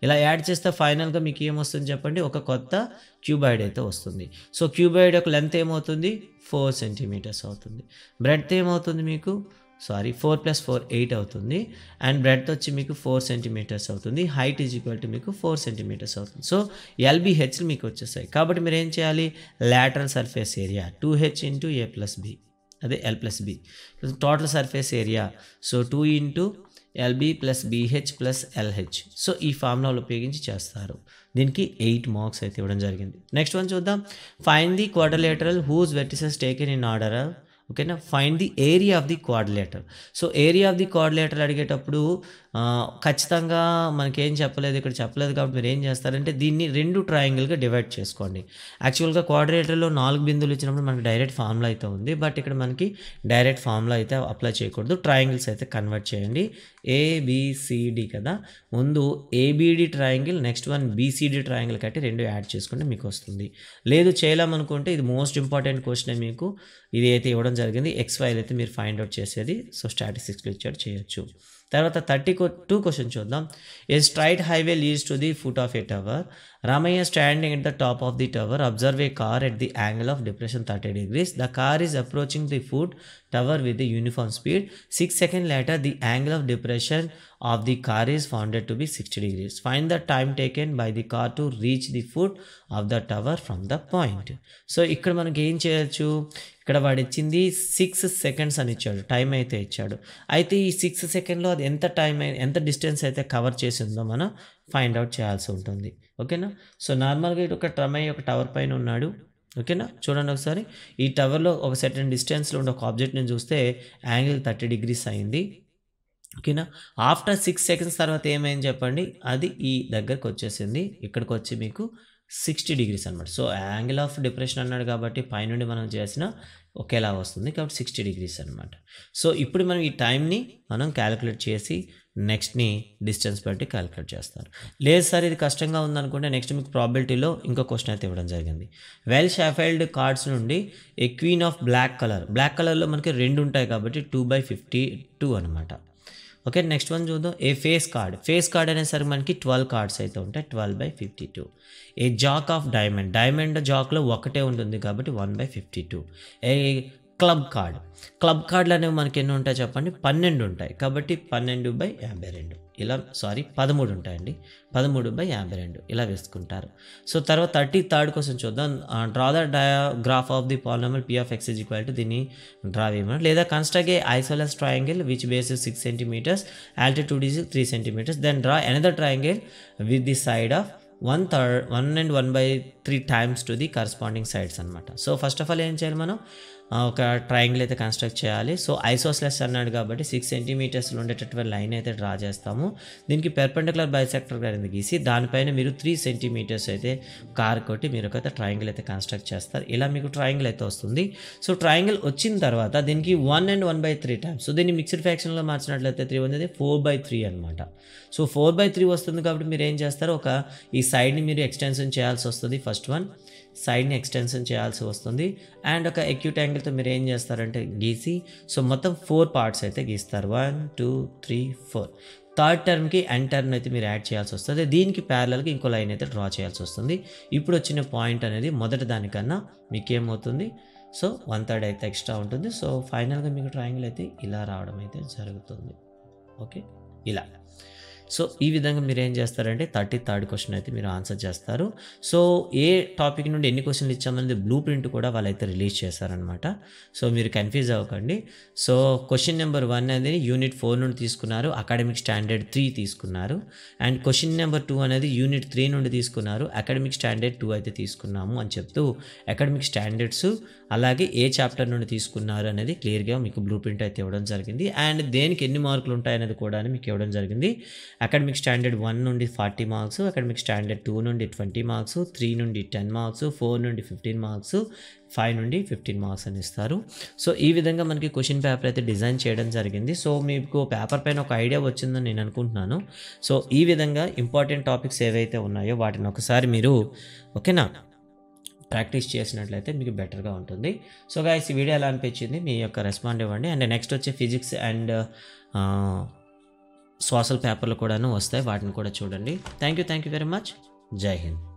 ఇలా యాడ్ చేస్తే ఫైనల్గా మీకు ఏమొస్తుంది చెప్పండి, ఒక కొత్త క్యూబాయిడ్ అయితే వస్తుంది. సో క్యూబాయిడ్ యొక్క లెంత్ ఏమవుతుంది 4 centimeters అవుతుంది. బ్రెడ్త్ ఏమవుతుంది మీకు 4 + 4 8 అవుతుంది. అండ్ బ్రెడ్త్ వచ్చి మీకు 4 centimeters అవుతుంది. హైట్ ఈజ్ ఈక్వల్ టు మీకు 4 centimeters అవుతుంది. సో ఎల్బిహెచ్లు మీకు వచ్చేసాయి. కాబట్టి మీరు ఏం చేయాలి, lateral surface area 2h into a + b అదే l + b total surface area so 2 into LB + BH + LH. So ఈ ఫార్ములాలు ఉపయోగించి చేస్తారు. దీనికి 8 మార్క్స్ అయితే ఇవ్వడం జరిగింది. నెక్స్ట్ వన్ చూద్దాం. Find the quadrilateral whose vertices taken in order. ఓకేనా, find the area of the quadrilateral. So area of the quadrilateral అడిగేటప్పుడు ఖచ్చితంగా మనకేం చెప్పలేదు, ఇక్కడ చెప్పలేదు కాబట్టి మీరు ఏం చేస్తారంటే దీన్ని 2 ట్రయాంగిల్గా డివైడ్ చేసుకోండి. యాక్చువల్గా క్వాడ్రిలేటర్లో 4 బిందువులు ఇచ్చినప్పుడు మనకి డైరెక్ట్ ఫార్ములా అయితే ఉంది. బట్ ఇక్కడ మనకి డైరెక్ట్ ఫార్ములా అయితే అప్లై చేయకూడదు, ట్రయాంగిల్స్ అయితే కన్వర్ట్ చేయండి. ఏబిసిడి కదా, ముందు ABD triangle next one BCD triangle కట్టి 2 యాడ్ చేసుకుంటే మీకు వస్తుంది. లేదు చేయలేమనుకుంటే ఇది మోస్ట్ ఇంపార్టెంట్ క్వశ్చన్ మీకు ఇది అయితే ఇవ్వడం జరిగింది. XYలు అయితే మీరు ఫైండ్ అవుట్ చేసేది. సో స్టాటిస్టిక్స్లో ఇచ్చాడు, చేయొచ్చు. తర్వాత 32 క్వశ్చన్ చూద్దాం. A straight highway leads to the foot of A tower. Ramaya standing at the top of the tower observe a car at the angle of depression 30 degrees. The car is approaching the foot tower with a uniform speed. 6 seconds later the angle of depression of the car is found to be 60 degrees. Find the time taken by the car to reach the foot of the tower from the point. So ఇక్కడ మనకి ఏం చేయొచ్చు, ఇక్కడ వాడు ఇచ్చింది 6 seconds అని ఇచ్చాడు, టైం అయితే ఇచ్చాడు. అయితే ఈ 6 సెకండ్లో అది ఎంత డిస్టెన్స్ అయితే కవర్ చేసిందో మనం ఫైండ్ అవుట్ చేయాల్సి ఉంటుంది. ఓకేనా, సో నార్మల్గా ఇటు ఒక ట్రమై ఒక టవర్ పైన ఉన్నాడు. ఓకేనా, చూడండి ఒకసారి ఈ టవర్లో ఒక సర్టెన్ డిస్టెన్స్లో ఉండే ఒక ఆబ్జెక్ట్ని చూస్తే యాంగిల్ 30 degrees అయింది. ఓకేనా. ఆఫ్టర్ 6 సెకండ్స్ తర్వాత ఏమైంది చెప్పండి, అది ఈ దగ్గరకు వచ్చేసింది, ఇక్కడికి వచ్చి మీకు 60 డిగ్రీస్ అనమాట. సో యాంగిల్ ఆఫ్ డిప్రెషన్ అన్నాడు కాబట్టి పైనుండి మనం చేసిన ఒకేలా వస్తుంది కాబట్టి 60 డిగ్రీస్ అనమాట. సో ఇప్పుడు మనం ఈ టైంని మనం క్యాలిక్యులేట్ చేసి నెక్స్ట్ని డిస్టెన్స్ బట్టి క్యాలిక్యులేట్ చేస్తారు. లేదు సార్ ఇది కష్టంగా ఉందనుకుంటే నెక్స్ట్ మీకు ప్రాబిలిటీలో ఇంకో క్వశ్చన్ అయితే ఇవ్వడం జరిగింది. వెల్ షాఫైల్డ్ కార్డ్స్ నుండి ఏ క్వీన్ ఆఫ్ బ్లాక్ కలర్లో మనకి 2 ఉంటాయి కాబట్టి 2/52 అనమాట. ఓకే, నెక్స్ట్ వన్ చూద్దాం. ఏ ఫేస్ కార్డ్ అనేసరికి మనకి 12 కార్డ్స్ అయితే ఉంటాయి, 12/52. ఏ జాక్ ఆఫ్ డైమండ్ జాక్లో ఒకటే ఉంటుంది కాబట్టి 1/52. ఏ క్లబ్ కార్డులు అనేవి మనకి ఎన్ని ఉంటాయి చెప్పండి, 12 ఉంటాయి కాబట్టి 12/52. ఇలా 13 ఉంటాయండి, 13/52 ఇలా వేసుకుంటారు. సో తర్వాత 33rd క్వశ్చన్ చూద్దాం. Draw the diagraph of the polynomial p of x = దీన్ని డ్రా చేయమని, లేదా construct a isosceles triangle which base 6 cm, altitude is 3 cm, then draw another triangle with the side of 1/3 and 1/3 times to the corresponding sides అనమాట. సో ఫస్ట్ ఆఫ్ ఆల్ ఏం చేయాలి, మనం ఒక ట్రయాంగిల్ అయితే కన్స్ట్రక్ట్ చేయాలి. సో ఐసోస్లెస్ అన్నాడు కాబట్టి 6 cm ఉండేటటువంటి లైన్ అయితే డ్రా చేస్తాము. దీనికి పెర్పెండిక్యులర్ బైసెక్టర్ అనేది గీసి దానిపైన మీరు 3 cm అయితే కార్ కొట్టి మీరు ఒక ట్రయాంగిల్ అయితే కన్స్ట్రక్ట్ చేస్తారు. ఇలా మీకు ట్రయాంగిల్ అయితే వస్తుంది. సో ట్రయాంగిల్ వచ్చిన తర్వాత దీనికి 1 and 1/3 times, సో దీన్ని మిక్స్డ్ ఫ్రాక్షన్లో మార్చినట్లయితే 3 అనేది 4/3 అనమాట. సో 4/3 వస్తుంది కాబట్టి మీరు ఏం చేస్తారు, ఈ సైడ్ని మీరు ఎక్స్టెన్షన్ చేయాల్సి వస్తుంది. ఫస్ట్ వన్ సైడ్ని ఎక్స్టెన్షన్ చేయాల్సి వస్తుంది. అండ్ ఒక ఎక్యూట్ యాంగిల్తో మీరు ఏం చేస్తారంటే గీసి, సో మొత్తం 4 పార్ట్స్ అయితే గీస్తారు, 1 2 3 4. థర్డ్ టర్మ్కి ఎండ్ టర్మ్ అయితే మీరు యాడ్ చేయాల్సి వస్తుంది. దీనికి ప్యారలల్గా ఇంకో లైన్ అయితే డ్రా చేయాల్సి వస్తుంది. ఇప్పుడు వచ్చిన పాయింట్ అనేది మొదటి దానికన్నా మీకు ఏమవుతుంది, సో 1/3 అయితే ఎక్స్ట్రా ఉంటుంది. సో ఫైనల్గా మీకు ట్రయాంగిల్ అయితే ఇలా రావడం అయితే జరుగుతుంది. ఓకే, ఇలా. సో ఈ విధంగా మీరు ఏం చేస్తారంటే 33rd క్వశ్చన్ అయితే మీరు ఆన్సర్ చేస్తారు. సో ఏ టాపిక్ నుండి ఎన్ని క్వశ్చన్లు ఇచ్చామనేది బ్లూ ప్రింట్ కూడా వాళ్ళైతే రిలీజ్ చేశారనమాట. సో మీరు కన్ఫ్యూజ్ అవ్వకండి. సో క్వశ్చన్ నెంబర్ 1 అనేది యూనిట్ 4 నుండి తీసుకున్నారు, అకాడమిక్ స్టాండర్డ్ 3 తీసుకున్నారు. అండ్ క్వశ్చన్ నెంబర్ 2 అనేది యూనిట్ 3 నుండి తీసుకున్నారు, అకాడమిక్ స్టాండర్డ్ 2 అయితే తీసుకున్నాము అని చెప్తూ అకాడమిక్ స్టాండర్డ్స్ అలాగే ఏ చాప్టర్ నుండి తీసుకున్నారు అనేది క్లియర్గా మీకు బ్లూ ప్రింట్ అయితే ఇవ్వడం జరిగింది. అండ్ దేనికి ఎన్ని మార్కులు ఉంటాయనేది కూడా మీకు ఇవ్వడం జరిగింది. అకాడమిక్ స్టాండర్డ్ 1 నుండి 40 మార్క్స్, అకాడమిక్ స్టాండర్డ్ 2 నుండి 20 మార్క్స్, 3 నుండి 10 మార్క్స్, 4 నుండి 15 మార్క్స్, 5 నుండి 15 మార్క్స్ అని ఇస్తారు. సో ఈ విధంగా మనకి క్వశ్చన్ పేపర్ అయితే డిజైన్ చేయడం జరిగింది. సో మీకు పేపర్ పైన ఒక ఐడియా వచ్చిందని నేను అనుకుంటున్నాను. సో ఈ విధంగా ఇంపార్టెంట్ టాపిక్స్ ఏవైతే ఉన్నాయో వాటిని ఒకసారి మీరు ఓకేనా ప్రాక్టీస్ చేసినట్లయితే మీకు బెటర్గా ఉంటుంది. సో గైస్ ఈ వీడియో ఎలా అనిపించింది మీ యొక్క రెస్పాండ్ ఇవ్వండి. అండ్ నెక్స్ట్ వచ్చే ఫిజిక్స్ అండ్ సోషల్ పేపర్లు కూడాను వస్తాయి, వాటిని కూడా చూడండి. Thank you very much. జై హింద్.